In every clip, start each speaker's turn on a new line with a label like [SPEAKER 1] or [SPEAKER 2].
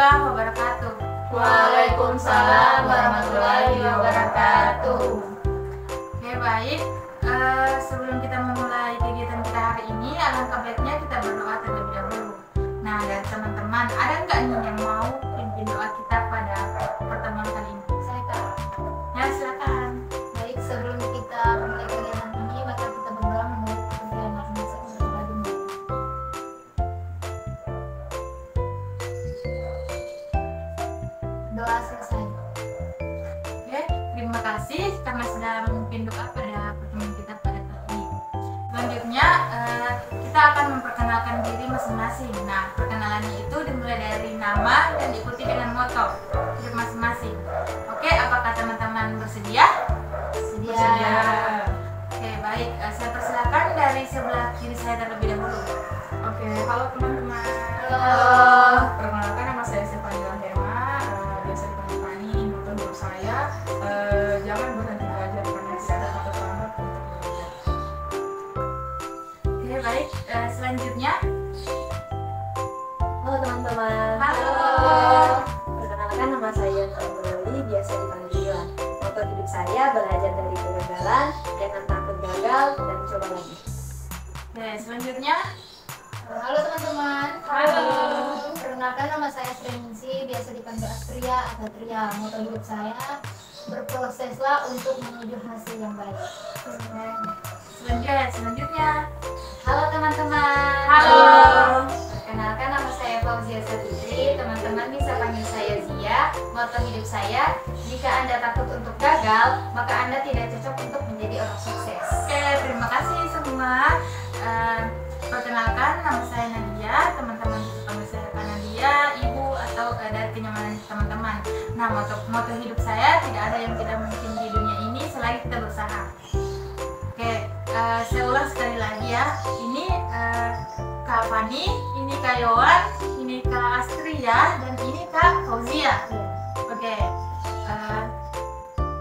[SPEAKER 1] warahmatullahi wabarakatuh.
[SPEAKER 2] Waalaikumsalam warahmatullahi wabarakatuh.
[SPEAKER 1] Oke, baik. Sebelum kita memulai kegiatan kita hari ini, alangkah baiknya kita berdoa terlebih dahulu. Nah, dari teman-teman, ada nggak nih yang mau pimpin doa kita pada pertemuan kali ini?
[SPEAKER 2] Saya Kak.
[SPEAKER 1] Ya, silakan.
[SPEAKER 2] Baik, sebelum kita memulai kegiatan ini, maka kita berdoa menurut kepercayaan masing-masing pribadi. Doa selesai.
[SPEAKER 1] Oke, terima kasih karena sudah memimpin doa pada pertemuan kita pada kali ini. Selanjutnya, kita akan memperkenalkan diri masing-masing. Nah, perkenalannya itu dimulai dari nama dan diikuti dengan moto hidup masing-masing. Oke, apakah teman-teman bersedia?
[SPEAKER 2] Sedia.
[SPEAKER 1] Oke, baik. Saya persilakan dari sebelah kiri saya terlebih dahulu.
[SPEAKER 3] Oke, halo teman-teman.
[SPEAKER 2] Halo.
[SPEAKER 3] Perkenalkan, nama saya Stefania Hema, biasa dipanggil Fani. Moto hidup saya, jangan berhenti belajar karena tidak ada kata terlambat untuk belajar.
[SPEAKER 1] Oke, baik. Selanjutnya,
[SPEAKER 4] Halo teman-teman.
[SPEAKER 1] halo.
[SPEAKER 4] Perkenalkan, nama saya Nuruli, biasa dipanggil Iwan. Moto hidup saya belajar dari kegagalan, jangan takut gagal dan coba lagi.
[SPEAKER 1] Oke, selanjutnya,
[SPEAKER 2] Halo teman-teman.
[SPEAKER 1] Halo.
[SPEAKER 2] Perkenalkan, nama saya Sreningsi, biasa dipanggil Astria atau Tria. Moto hidup saya, berproseslah untuk menuju hasil yang baik.
[SPEAKER 1] selanjutnya.
[SPEAKER 2] Halo teman-teman.
[SPEAKER 1] Halo.
[SPEAKER 2] Perkenalkan, nama saya Fauzia Satutri. Teman-teman bisa panggil saya Zia. Moto hidup saya, jika Anda takut untuk gagal, maka Anda tidak cocok untuk menjadi orang sukses.
[SPEAKER 1] Oke, terima kasih semua. Perkenalkan, nama saya Nadia. Teman-teman bisa panggil saya Kak Nadia, ibu atau dari kenyamanan teman-teman. Nah, moto hidup saya, tidak ada yang tidak mungkin di dunia ini selagi kita berusaha. Oke, saya ulang sekali lagi ya. Ini Kak Fani, ini Kak Yowan, ini Kak Astria, dan ini Kak Fauzia. Oke,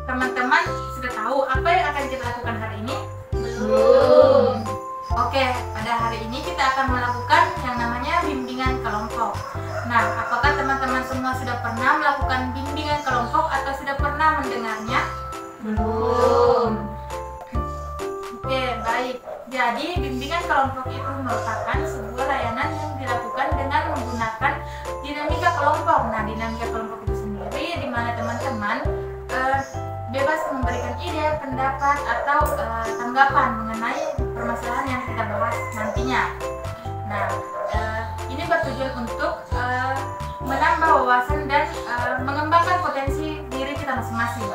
[SPEAKER 1] teman-teman sudah tahu apa yang akan kita lakukan hari ini?
[SPEAKER 2] Belum.
[SPEAKER 1] Oke, pada hari ini kita akan melakukan yang namanya bimbingan kelompok. Nah, apakah teman-teman semua sudah pernah melakukan bimbingan kelompok atau sudah pernah mendengarnya?
[SPEAKER 2] Belum.
[SPEAKER 1] Oke, baik. Jadi, bimbingan kelompok itu merupakan sebuah layanan yang dilakukan dengan menggunakan dinamika kelompok. Nah, dinamika kelompok itu sendiri di mana teman-teman bebas memberikan ide, pendapat, atau tanggapan mengenai permasalahan yang kita bahas nantinya. Nah, ini bertujuan untuk menambah wawasan dan mengembangkan potensi diri kita masing-masing.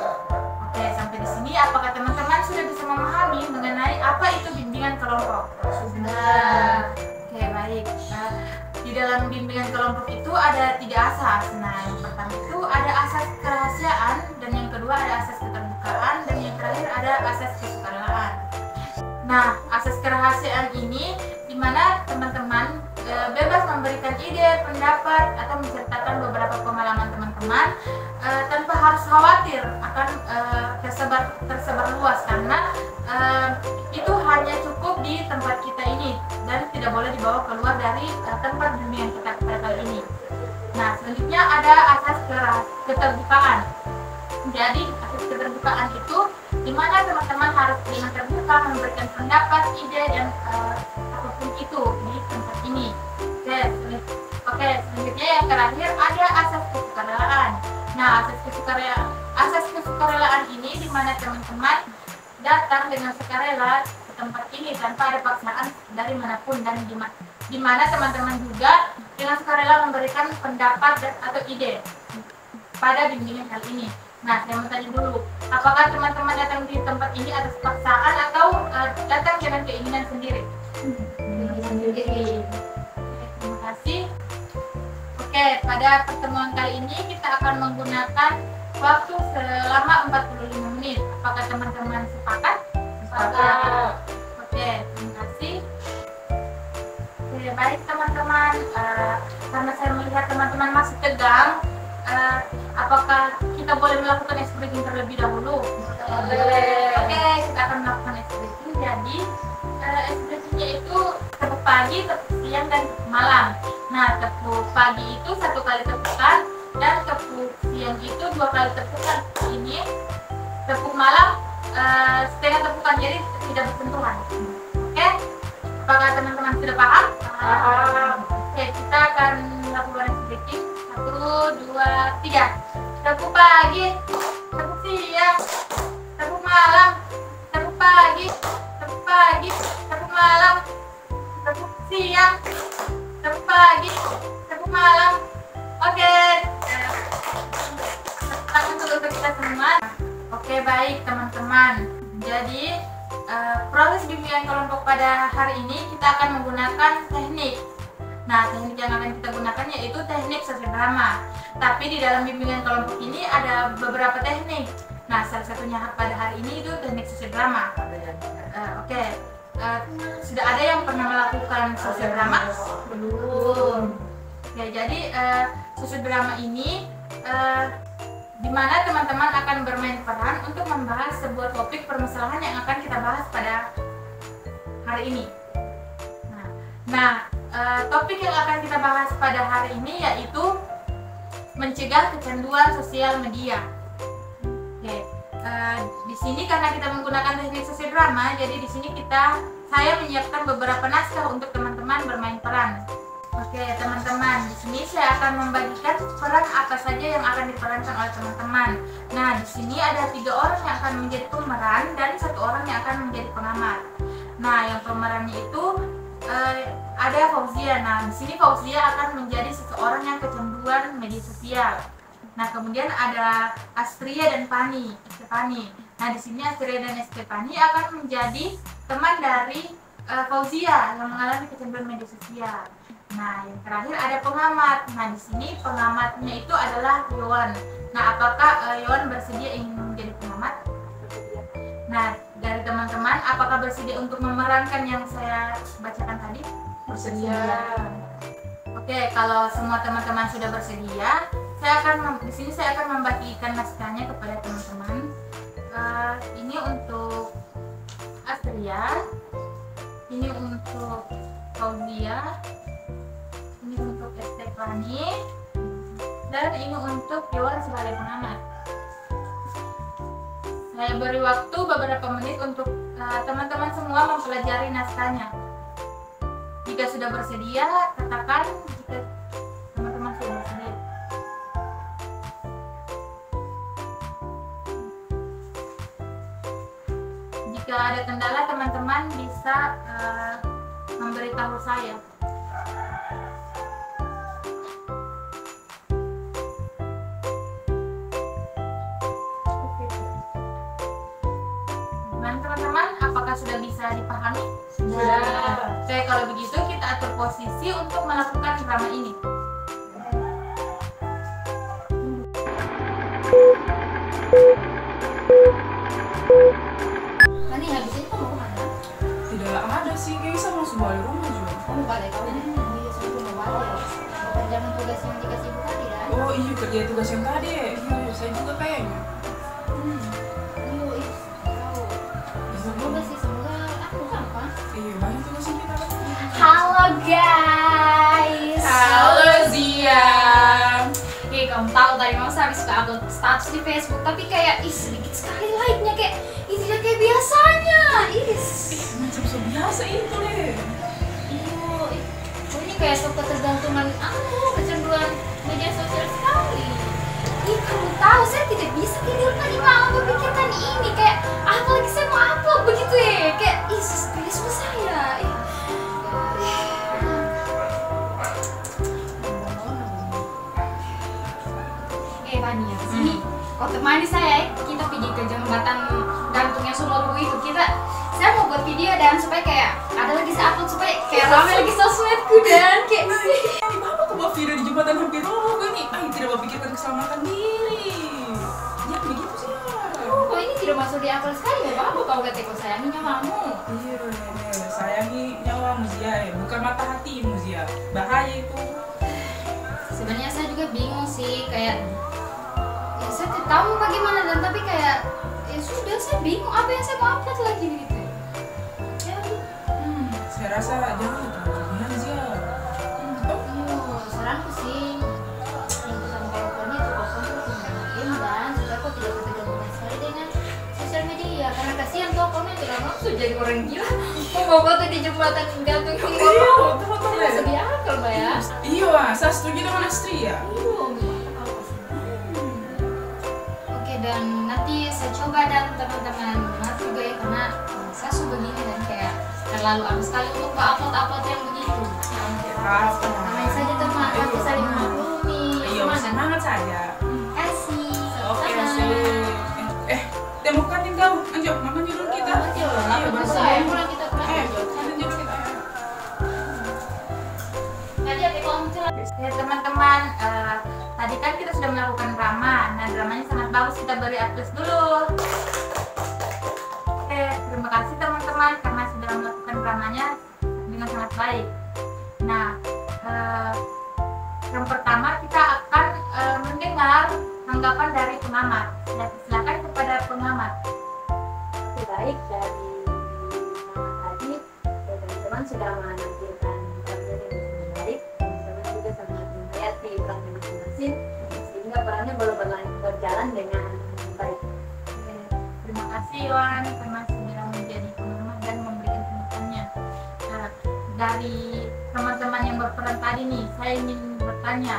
[SPEAKER 1] Oke, sampai di sini apakah teman-teman sudah bisa memahami mengenai apa itu bimbingan kelompok?
[SPEAKER 2] Sudah.
[SPEAKER 1] Oke, baik. Di dalam bimbingan kelompok itu ada 3 asas. Nah, yang pertama itu ada asas kerahasiaan, dan yang kedua ada asas keterbukaan, dan yang terakhir ada asas kesukarelaan. Nah, asas kerahasiaan ini di mana teman-teman bebas memberikan ide, pendapat, atau menceritakan beberapa pengalaman teman-teman tanpa harus khawatir akan tersebar luas, karena itu hanya cukup di tempat kita ini dan tidak boleh dibawa keluar dari tempat bimbingan kita pada kali ini. Nah, selanjutnya ada asas keterbukaan. Jadi, asas keterbukaan itu di mana teman-teman harus dengan terbuka memberikan pendapat, ide, dan apapun itu di tempat ini. Oke, selanjutnya yang terakhir ada asas kesukarelaan. Nah, asas kesukarelaan ini di mana teman-teman datang dengan sukarela ke tempat ini tanpa ada paksaan dari manapun, dan di mana teman-teman juga dengan sukarela memberikan pendapat atau ide pada bimbingan kali ini. Nah, saya mau tanya dulu, apakah teman-teman datang di tempat ini atas paksaan atau datang dengan keinginan sendiri?
[SPEAKER 2] Sendiri.
[SPEAKER 1] Terima kasih. Oke, pada pertemuan kali ini kita akan menggunakan waktu selama 45 menit. Apakah teman-teman sepakat?
[SPEAKER 2] Sepakat.
[SPEAKER 1] Oke, terima kasih. Oke, baik teman-teman. Karena saya melihat teman-teman masih tegang, apakah kita boleh melakukan ice breaking terlebih dahulu?
[SPEAKER 2] Boleh.
[SPEAKER 1] Oke, kita akan melakukan ice breaking. Jadi ice breakingnya itu satu pagi, satu siang, dan malam. Nah, tepuk pagi itu 1 kali tepukan dan tepuk siang itu 2 kali tepukan. Ini tepuk malam setengah tepukan, jadi tidak bersentuhan. Oke? Apakah teman-teman sudah paham?
[SPEAKER 3] Paham.
[SPEAKER 1] Oke, kita akan lakukan sedikit. 1, 2, 3. Tepuk pagi, tepuk siang, tepuk malam, tepuk pagi, tepuk pagi, tepuk malam, tepuk siang, tepuk pagi, tepuk malam. Oke. Tangan untuk kita semua. Oke, baik teman-teman. Jadi proses bimbingan kelompok pada hari ini kita akan menggunakan teknik. Nah, teknik yang akan kita gunakan yaitu teknik sosiodrama. Tapi di dalam bimbingan kelompok ini ada beberapa teknik. Nah, salah satunya pada hari ini itu teknik sosiodrama. Oke. Sudah ada yang pernah melakukan sosiodrama? Belum. Oke, jadi sosiodrama ini di mana teman-teman akan bermain peran untuk membahas sebuah topik permasalahan yang akan kita bahas pada hari ini. Nah, topik yang akan kita bahas pada hari ini yaitu mencegah kecanduan sosial media. Oke, di sini karena kita menggunakan teknik sosiodrama, jadi di sini saya menyiapkan beberapa naskah untuk teman-teman bermain peran. Oke, teman-teman, di sini saya akan membagikan peran apa saja yang akan diperankan oleh teman-teman. Nah, di sini ada 3 orang yang akan menjadi pemeran dan 1 orang yang akan menjadi pengamat. Nah, yang pemerannya itu ada Fauzia. Nah, di sini Fauzia akan menjadi seseorang yang kecanduan media sosial. Nah, kemudian ada Astria dan Stefani. Nah, di sini Astria dan Stefani akan menjadi teman dari Fauzia yang mengalami kecanduan media sosial. Nah, yang terakhir ada pengamat. Nah, di sini pengamatnya itu adalah Yowan. Nah, apakah Yowan bersedia ingin menjadi pengamat? Nah, dari teman-teman, apakah bersedia untuk memerankan yang saya bacakan tadi?
[SPEAKER 3] Bersedia.
[SPEAKER 1] Oke, kalau semua teman-teman sudah bersedia, di sini saya akan membagikan naskahnya kepada teman-teman. Ini untuk Astria, ini untuk Fauzia, ini untuk Stefani, dan ini untuk Yowan sebagai pengamat. Saya beri waktu beberapa menit untuk teman-teman semua mempelajari naskahnya. Jika sudah bersedia, katakan jika teman-teman sudah bersedia. Jika ada kendala, teman-teman bisa memberitahu saya. Teman-teman, apakah sudah bisa dipahami?
[SPEAKER 3] Sudah.
[SPEAKER 1] Oke, kalau begitu kita atur posisi untuk melakukan drama ini.
[SPEAKER 2] Mani habis ini kamu kemana?
[SPEAKER 3] Tidak ada sih, kayaknya saya langsung balik rumah juga.
[SPEAKER 2] Kamu balik kamu? Oh iya, saya mau balik. Mau kerjakan tugas yang dikasih Bu tadi kan?
[SPEAKER 3] Oh iya, kerja tugas yang tadi. Iya, saya juga kayaknya.
[SPEAKER 2] Yuk, tahu. Semoga sih, semoga aku gampang.
[SPEAKER 3] Iya, banyak tugas yang kita lakukan.
[SPEAKER 2] Halo guys.
[SPEAKER 3] Halo Zia.
[SPEAKER 2] Kamu tahu tadi Mama habis upload status di Facebook, tapi kayak sedikit sekali like-nya, kayak tidak kayak biasanya.
[SPEAKER 3] Macam biasa itu deh.
[SPEAKER 2] Ini kayak sok ketergantungan kecanduan media sosial sekali. Kamu tahu saya tidak bisa tidur tadi malam berpikirkan ini, kayak apalagi saya mau upload begitu ya, kayak semua saya. Fania, sini kau temani saya, kita pergi ke jembatan gantung yang Sumurwu itu. Saya mau buat video dan supaya kayak ada lagi saya upload supaya kayak rame lagi sosmedku dan kayak
[SPEAKER 3] Ini bapak kok buat video di jembatan hampir roboh ini. Tidak memikirkan keselamatan diri. Ya begitu sih.
[SPEAKER 2] kok ini tidak masuk di akal sekali ya Bapak, kau gak teko sayangi nyawamu.
[SPEAKER 3] Iya, sayangi nyawamu Zia, bukan mata hatimu Zia. Bahaya itu.
[SPEAKER 2] Sebenarnya saya juga bingung sih, kayak ya saya tidak tahu bagaimana, dan tapi kayak ya sudah, saya bingung apa yang saya mau upload lagi gitu. Ya,
[SPEAKER 3] Saya rasa jangan itu berlebihan Zia.
[SPEAKER 2] iya, jadi orang gila. Mau foto di jembatan gantung yang
[SPEAKER 3] Iya,
[SPEAKER 2] bawah.
[SPEAKER 3] betul-betul
[SPEAKER 2] Itu
[SPEAKER 3] ya.
[SPEAKER 2] sedih akal, Mbak ya.
[SPEAKER 3] Iya, saya setuju dengan Astri ya.
[SPEAKER 2] Oke, dan nanti saya coba dan teman-teman nanti juga ya, karena saya suka begini dan kayak terlalu aneh sekali untuk upload yang begitu.
[SPEAKER 3] Apa?
[SPEAKER 2] Namanya saja teman, tapi saling memaklumi.
[SPEAKER 3] Iya, semangat saja.
[SPEAKER 2] Kasih.
[SPEAKER 3] Oke,
[SPEAKER 2] sama-sama.
[SPEAKER 3] sih. Temukan kau. Anjo, makan dulu kita. Iya, baru
[SPEAKER 2] Bisa
[SPEAKER 3] selesai.
[SPEAKER 2] ya, pulang kita pulang.
[SPEAKER 3] Makan dulu kita.
[SPEAKER 2] Nanti ada kalau muncul
[SPEAKER 1] Ya teman-teman, tadi kan kita sudah melakukan drama. Nah dramanya sangat bagus, kita beri aplaus dulu. Oke, terima kasih teman-teman karena sudah melakukan dramanya dengan sangat baik. Nah, yang pertama kita akan mendengar tanggapan dari pengamat. Ya, silakan kepada pengamat.
[SPEAKER 4] Oke, baik, dari tadi teman-teman sudah menampilkan perannya dengan baik. Teman-teman juga sangat menghayati perannya masing-masing sehingga perannya berjalan dengan baik.
[SPEAKER 1] Oke, terima kasih Iwan karena sudah menjadi pengamat dan memberikan tanggapannya. Nah, dari teman-teman yang berperan tadi nih, saya ingin bertanya,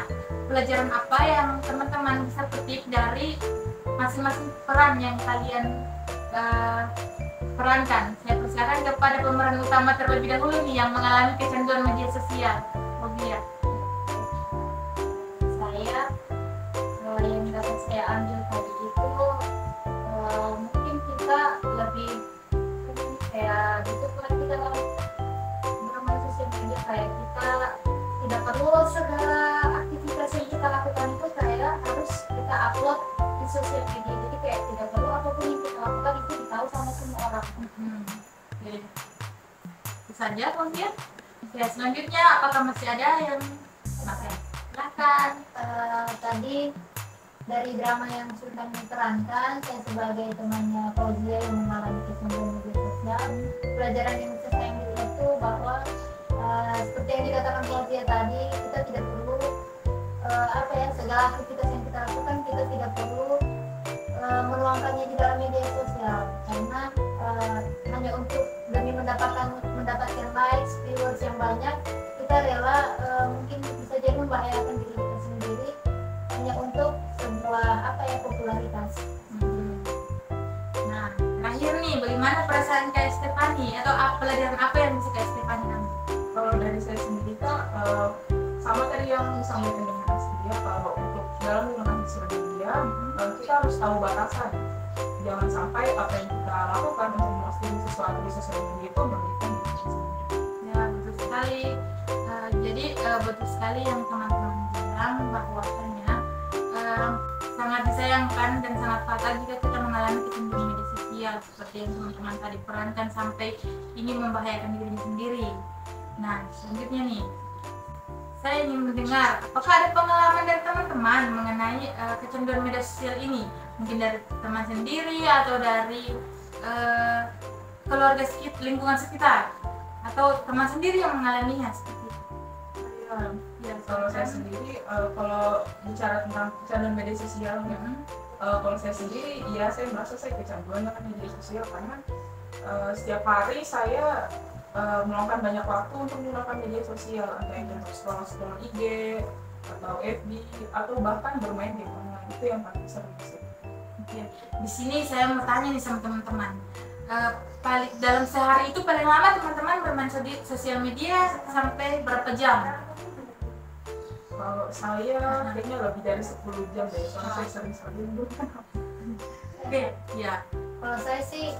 [SPEAKER 1] pelajaran apa yang teman-teman bisa petik dari masing-masing peran yang kalian perankan? Saya persilakan kepada pemeran utama terlebih dahulu nih yang mengalami kecanduan media sosial. Rogia.
[SPEAKER 2] saya yang dapat saya ambil tadi itu mungkin kita lebih kayak gitu kan kita bermain sosial media kayak kita tidak perlu segala aktivitas yang kita lakukan itu kayak harus kita upload di sosial media, jadi kayak tidak perlu apapun yang kita lakukan itu ditahu sama semua orang.
[SPEAKER 1] Oke. Itu saja kemudian. Oke, selanjutnya apakah masih ada yang pakai? Silakan.
[SPEAKER 2] Tadi dari drama yang sudah diperankan, saya sebagai temannya Fauzia yang mengalami kecanduan media sosial, pelajaran yang bisa saya ambil itu bahwa seperti yang dikatakan Fauzia tadi, kita tidak perlu segala aktivitas yang kita lakukan kita tidak perlu meluangkannya di dalam media sosial, karena hanya untuk demi mendapatkan likes, viewers yang banyak, kita rela mungkin bisa jadi membahayakan diri kita sendiri hanya untuk sebuah popularitas.
[SPEAKER 1] Nah, terakhir nih, bagaimana perasaan Kak Stefani atau pelajaran apa yang bisa Kak Stefani ambil?
[SPEAKER 3] Kalau dari saya sendiri Kak, sama tadi yang disampaikan dengan Astri ya, kalau untuk dalam menggunakan sosial media kita harus tahu batasan. Jangan sampai apa yang kita lakukan untuk memposting sesuatu di sosial media itu merugikan diri kita sendiri.
[SPEAKER 1] Ya, betul sekali. Jadi betul sekali yang teman-teman bilang bahwasanya sangat disayangkan dan sangat fatal jika kita mengalami kecanduan media sosial seperti yang teman-teman tadi perankan sampai ingin membahayakan dirinya sendiri. Nah, selanjutnya nih, saya ingin mendengar apakah ada pengalaman dari teman-teman mengenai kecanduan media sosial ini, mungkin dari teman sendiri atau dari keluarga sekitar, lingkungan sekitar, atau teman sendiri yang mengalaminya seperti itu.
[SPEAKER 3] Ya, kalau saya sendiri, kalau bicara tentang kecanduan media sosial, kalau saya sendiri, ya saya merasa saya kecanduan dengan media sosial karena setiap hari saya meluangkan banyak waktu untuk menggunakan media sosial, entah itu untuk scroll IG atau FB atau bahkan bermain game online, itu yang paling sering sih.
[SPEAKER 1] Oke. Di sini saya mau tanya nih sama teman-teman. Dalam sehari itu paling lama teman-teman bermain sosial media sampai berapa jam?
[SPEAKER 3] Kalau saya kayaknya lebih dari 10 jam deh, soalnya saya sering menggunakan.
[SPEAKER 1] Oke, ya.
[SPEAKER 2] Kalau saya sih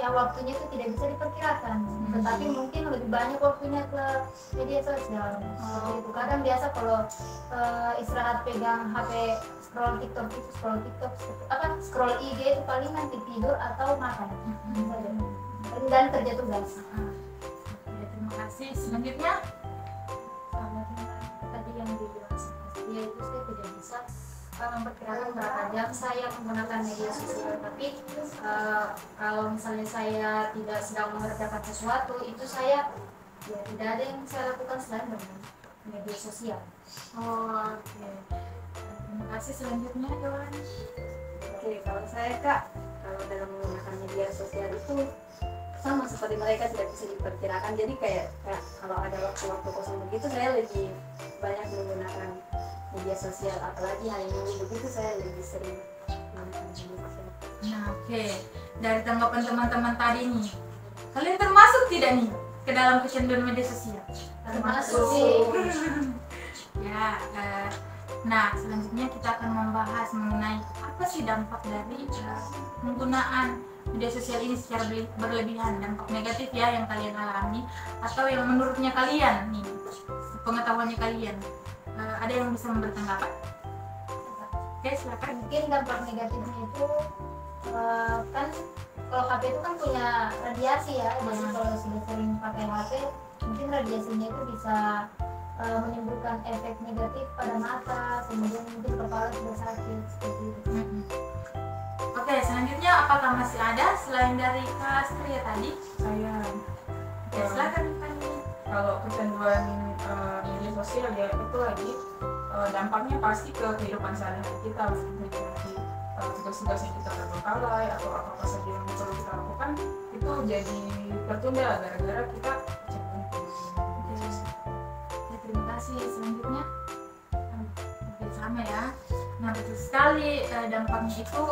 [SPEAKER 2] waktunya itu tidak bisa diperkirakan, tetapi mungkin lebih banyak waktunya ke media sosial. Itu kadang biasa kalau istirahat pegang HP, scroll IG itu paling nanti tidur atau makan dan kerja tugas.
[SPEAKER 1] Ya, terima kasih. Selanjutnya,
[SPEAKER 2] Sama dengan tadi yang dibilang dia itu saya tidak bisa memperkirakan berapa jam saya menggunakan media sosial, tapi kalau misalnya saya tidak sedang mengerjakan sesuatu itu saya tidak ada yang saya lakukan selain dengan media sosial.
[SPEAKER 1] oke. Terima kasih. Selanjutnya, Dewan.
[SPEAKER 4] Oke, kalau saya Kak, kalau dalam menggunakan media sosial itu sama seperti mereka tidak bisa diperkirakan. Jadi kayak kalau ada waktu-waktu kosong begitu saya lebih banyak menggunakan media sosial, apalagi hari minggu begitu saya lebih sering menggunakan media sosial.
[SPEAKER 1] Nah, oke. Dari tanggapan teman-teman tadi nih, kalian termasuk tidak nih ke dalam kecanduan media sosial?
[SPEAKER 2] Termasuk sih.
[SPEAKER 1] Ya, nah selanjutnya kita akan membahas mengenai apa sih dampak dari penggunaan media sosial ini secara berlebihan, dampak negatif ya yang kalian alami atau yang menurutnya kalian nih, pengetahuannya kalian. Ada yang bisa memberi tanggapan? Oke, silakan.
[SPEAKER 2] Mungkin dampak negatifnya itu kan kalau HP itu kan punya radiasi ya, jadi kalau sudah sering pakai HP mungkin radiasinya itu bisa menimbulkan efek negatif pada mata, kemudian mungkin kepala juga sakit seperti itu.
[SPEAKER 1] Oke, selanjutnya apakah masih ada selain dari Kak Astria tadi?
[SPEAKER 3] Saya
[SPEAKER 1] Oke, silakan Fanny.
[SPEAKER 3] kalau kecanduan media sosial ya itu lagi dampaknya pasti ke kehidupan sehari-hari kita, menjadi tugas-tugas yang kita terbengkalai atau apa saja yang perlu kita lakukan itu jadi tertunda gara-gara kita kecanduan media sosial.
[SPEAKER 1] Ya, terima kasih. Selanjutnya oke, sama ya. Nah, betul sekali, dampaknya itu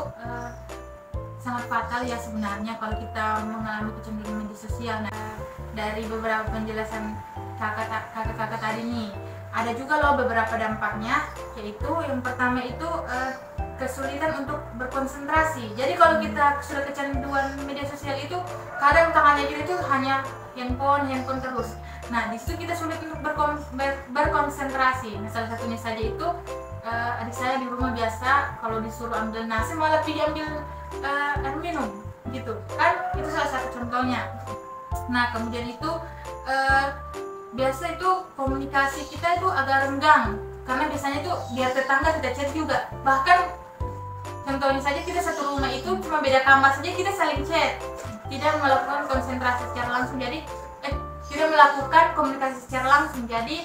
[SPEAKER 1] sangat fatal ya sebenarnya kalau kita mengalami kecanduan media sosial. Nah, dari beberapa penjelasan kakak-kakak tadi nih, ada juga loh beberapa dampaknya, yaitu yang pertama itu kesulitan untuk berkonsentrasi. Jadi kalau kita sudah kecanduan media sosial itu kadang tangannya kita itu hanya handphone terus. Nah, di situ kita sulit untuk berkonsentrasi. Nah, salah satunya saja itu adik saya di rumah biasa kalau disuruh ambil nasi malah pergi ambil air minum gitu kan, itu salah satu contohnya. Nah, kemudian itu biasa itu komunikasi kita itu agak renggang karena biasanya itu biar tetangga tidak chat juga, bahkan contohnya saja kita satu rumah itu cuma beda kamar saja kita saling chat, tidak melakukan konsentrasi secara langsung, jadi tidak melakukan komunikasi secara langsung, jadi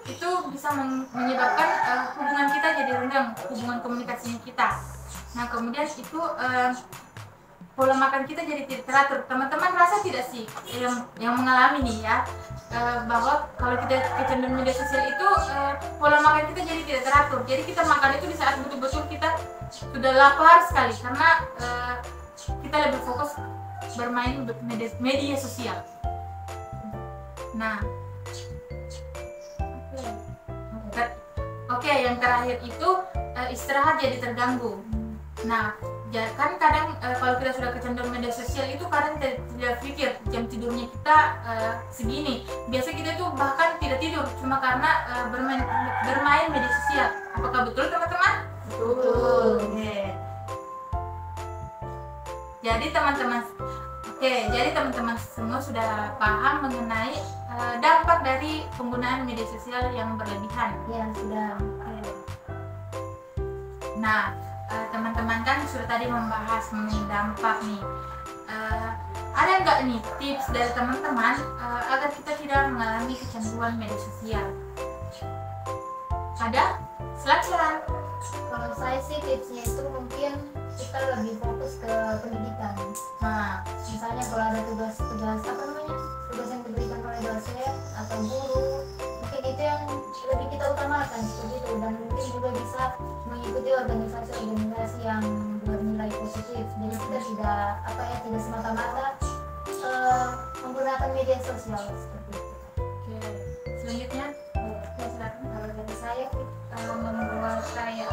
[SPEAKER 1] itu bisa menyebabkan hubungan kita jadi renggang, hubungan komunikasinya kita. Nah, kemudian itu pola makan kita jadi tidak teratur. Teman-teman rasa tidak sih yang mengalami nih ya, bahwa kalau kita kecanduan media sosial itu pola makan kita jadi tidak teratur. Jadi kita makan itu di saat betul-betul kita sudah lapar sekali karena kita lebih fokus bermain media sosial. Nah, oke, yang terakhir itu istirahat jadi terganggu. Nah, kan kadang kalau kita sudah kecanduan media sosial itu kadang tidak pikir jam tidurnya kita segini. Biasa kita itu bahkan tidak tidur cuma karena bermain media sosial. Apakah betul teman-teman?
[SPEAKER 2] Betul.
[SPEAKER 1] Jadi teman-teman semua sudah paham mengenai dampak dari penggunaan media sosial yang berlebihan.
[SPEAKER 2] Ya, sudah.
[SPEAKER 1] Nah, teman-teman kan sudah tadi membahas mengenai dampak nih. Ada nggak nih tips dari teman-teman agar kita tidak mengalami kecanduan media sosial? Ada? Silakan.
[SPEAKER 2] Kalau saya sih tipsnya itu mungkin kita lebih fokus ke pendidikan.
[SPEAKER 1] Nah,
[SPEAKER 2] Misalnya kalau ada tugas yang diberikan oleh dosen atau guru, mungkin itu yang lebih kita utamakan seperti itu, dan mungkin juga bisa mengikuti organisasi-organisasi yang bernilai positif. Jadi kita tidak semata-mata menggunakan media sosial seperti itu.
[SPEAKER 1] oke. Selanjutnya, silakan.
[SPEAKER 2] Kalau dari saya membuat kayak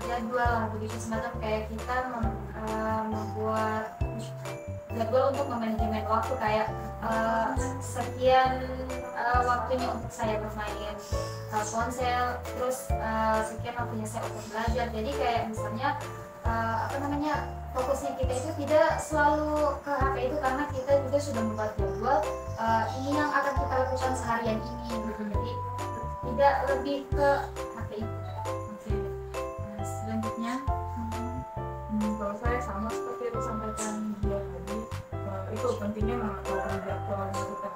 [SPEAKER 2] jadwal lah begitu, semacam kayak kita membuat jadwal untuk memanajemen waktu, kayak sekian waktunya untuk saya bermain ponsel, terus sekian waktunya saya untuk belajar. Jadi kayak misalnya fokusnya kita itu tidak selalu ke HP itu, karena kita juga sudah membuat jadwal ini yang akan kita lakukan seharian ini gitu. Jadi tidak lebih ke HP itu.
[SPEAKER 1] Oke. Selanjutnya,
[SPEAKER 3] Kalau saya sama seperti yang disampaikan dia tadi, itu pentingnya mengatur jadwal kita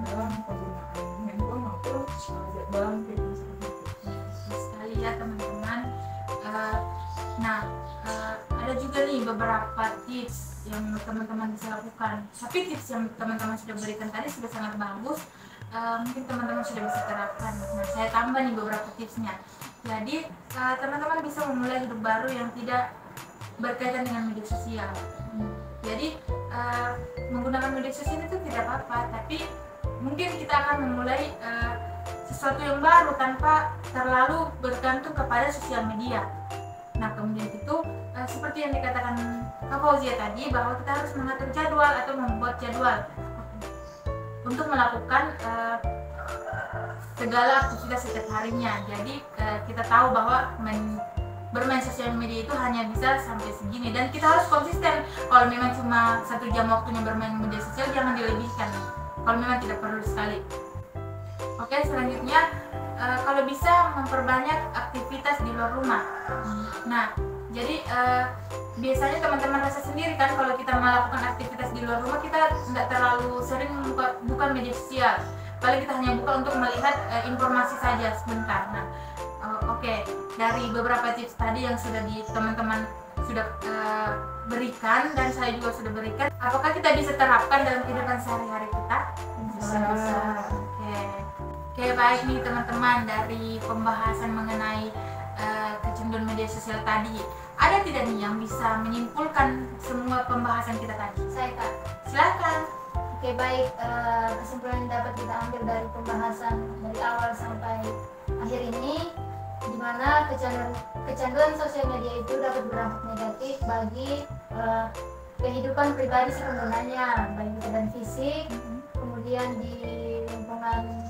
[SPEAKER 3] dalam penggunaan handphone maupun jadwal
[SPEAKER 1] sekali ya teman-teman. Nah, ada beberapa tips yang teman-teman bisa lakukan. Tapi tips yang teman-teman sudah berikan tadi sudah sangat bagus. Mungkin teman-teman sudah bisa terapkan. Nah, saya tambah nih beberapa tipsnya. Jadi teman-teman bisa memulai hidup baru yang tidak berkaitan dengan media sosial. Jadi menggunakan media sosial itu tidak apa-apa, tapi mungkin kita akan memulai sesuatu yang baru tanpa terlalu bergantung kepada sosial media. Nah, kemudian itu seperti yang dikatakan Kak Fauzia tadi, bahwa kita harus mengatur jadwal atau membuat jadwal untuk melakukan segala aktivitas setiap harinya. Jadi kita tahu bahwa bermain sosial media itu hanya bisa sampai segini, dan kita harus konsisten. Kalau memang cuma 1 jam waktunya bermain media sosial, jangan dilebihkan kalau memang tidak perlu sekali. Oke, selanjutnya kalau bisa memperbanyak aktivitas di luar rumah. Nah, jadi biasanya teman-teman rasa sendiri kan, kalau kita melakukan aktivitas di luar rumah kita tidak terlalu sering buka media sosial. Paling kita hanya buka untuk melihat informasi saja sebentar. Nah, oke, dari beberapa tips tadi yang sudah teman-teman sudah berikan dan saya juga sudah berikan, apakah kita bisa terapkan dalam kehidupan sehari-hari kita?
[SPEAKER 3] Bisa.
[SPEAKER 1] Oke, baik nih teman-teman, dari pembahasan mengenai kecanduan media sosial tadi, ada tidak nih yang bisa menyimpulkan semua pembahasan kita tadi?
[SPEAKER 2] Saya Kak.
[SPEAKER 1] Silakan.
[SPEAKER 2] Oke, baik, kesimpulan yang dapat kita ambil dari pembahasan dari awal sampai akhir ini, di mana kecanduan sosial media itu dapat berdampak negatif bagi kehidupan pribadi si penggunanya, baik itu dan fisik, kemudian di lingkungan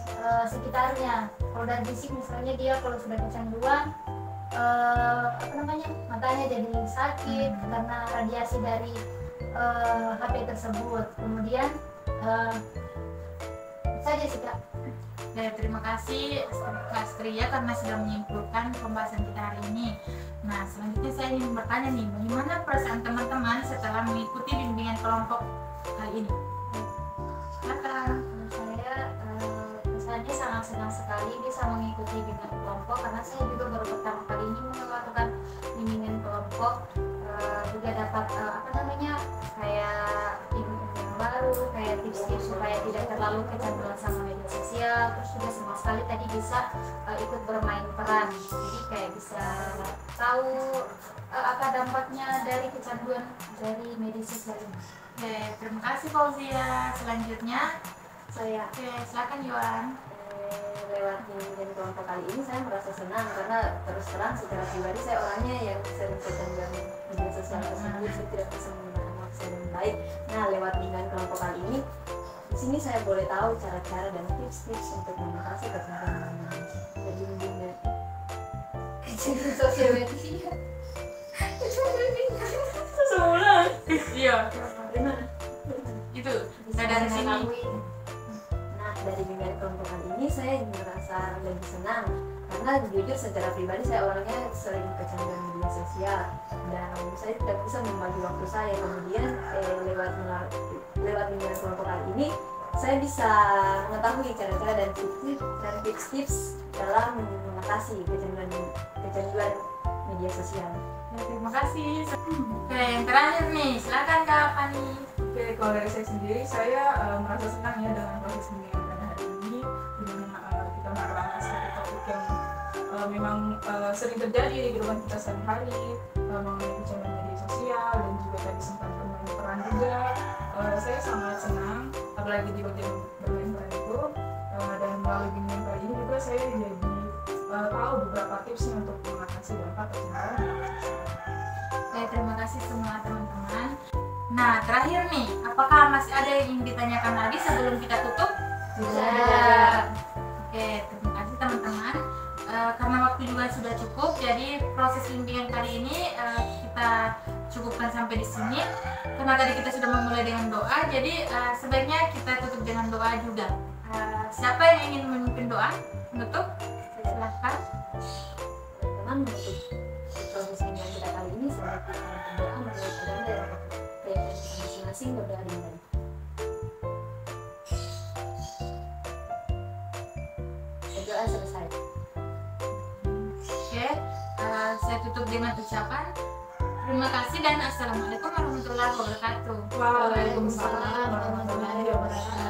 [SPEAKER 2] sekitarnya. Kalau dari fisik misalnya dia kalau sudah kecanduan, matanya jadi sakit karena radiasi dari HP tersebut. Kemudian saja sih Kak.
[SPEAKER 1] Ya, terima kasih Kak Astria karena sudah menyimpulkan pembahasan kita hari ini. Nah, selanjutnya saya ingin bertanya nih, bagaimana perasaan teman-teman setelah mengikuti bimbingan kelompok kali ini? Silakan.
[SPEAKER 2] Saya rasanya sangat senang sekali bisa mengikuti bimbingan kelompok, karena saya juga baru pertama kali ini melakukan bimbingan kelompok. Juga dapat kayak ilmu yang baru, kayak tips-tips supaya tidak terlalu kecanduan sama media sosial. Terus juga sama sekali tadi bisa ikut bermain peran, jadi kayak bisa tahu apa dampaknya dari kecanduan dari media sosial ini.
[SPEAKER 1] Oke, terima kasih Fauzia. Selanjutnya
[SPEAKER 4] Saya
[SPEAKER 1] oke, silakan Yohan.
[SPEAKER 4] lewat bimbingan kelompok kali ini saya merasa senang, karena terus terang secara pribadi saya orangnya yang sering kecanduan media sosial tersebut. Saya tidak bisa menggunakan waktu saya dengan baik. Nah, lewat bimbingan kelompok kali ini, di sini saya boleh tahu cara-cara dan tips-tips untuk mengatasi kecanduan jadi bimbingan
[SPEAKER 2] Kecanduan sosial media.
[SPEAKER 3] Sebulan.
[SPEAKER 1] Iya,
[SPEAKER 4] gimana?
[SPEAKER 1] itu.
[SPEAKER 2] Bisa
[SPEAKER 1] Nah, dari sini.
[SPEAKER 2] mengetahui.
[SPEAKER 4] Nah, dari bimbingan kelompok kali ini saya merasa lebih senang, karena jujur secara pribadi saya orangnya sering kecanduan media sosial dan saya tidak bisa membagi waktu saya. Kemudian lewat bimbingan kelompok kali ini saya bisa mengetahui cara-cara dan tips-tips dalam mengatasi kecanduan media sosial.
[SPEAKER 1] Ya, terima kasih. Oke, yang terakhir nih, silakan Kak Fani.
[SPEAKER 3] Oke, kalau dari saya sendiri, saya merasa senang ya dengan proses bimbingan pada hari ini, di mana kita mengangkat satu topik yang memang sering terjadi di kehidupan kita sehari-hari, mengenai kecanduan media sosial dan juga tadi sempat bermain peran juga. Saya sangat senang, apalagi di bagian bermain peran itu, dan melalui bimbingan kali ini juga saya jadi tahu beberapa tipsnya untuk mengatasi dampak kecanduan media sosial.
[SPEAKER 1] Oke, terima kasih semua teman-teman. Nah, terakhir nih, apakah masih ada yang ingin ditanyakan lagi sebelum kita tutup?
[SPEAKER 2] Tidak.
[SPEAKER 1] Oke, terima kasih teman-teman. Karena waktu juga sudah cukup, jadi proses bimbingan kali ini kita cukupkan sampai di sini. Karena tadi kita sudah memulai dengan doa, jadi sebaiknya kita tutup dengan doa juga. Siapa yang ingin memimpin doa? Menutup? Silahkan.
[SPEAKER 4] Teman-teman, untuk proses bimbingan kita kali ini saya berdoa menurut keadaan dan keyakinan kita masing-masing, berdoa dengan baik. Berdoa selesai.
[SPEAKER 1] Oke, saya tutup dengan ucapan Terima kasih dan assalamualaikum warahmatullahi wabarakatuh.
[SPEAKER 3] Waalaikumsalam warahmatullahi wabarakatuh.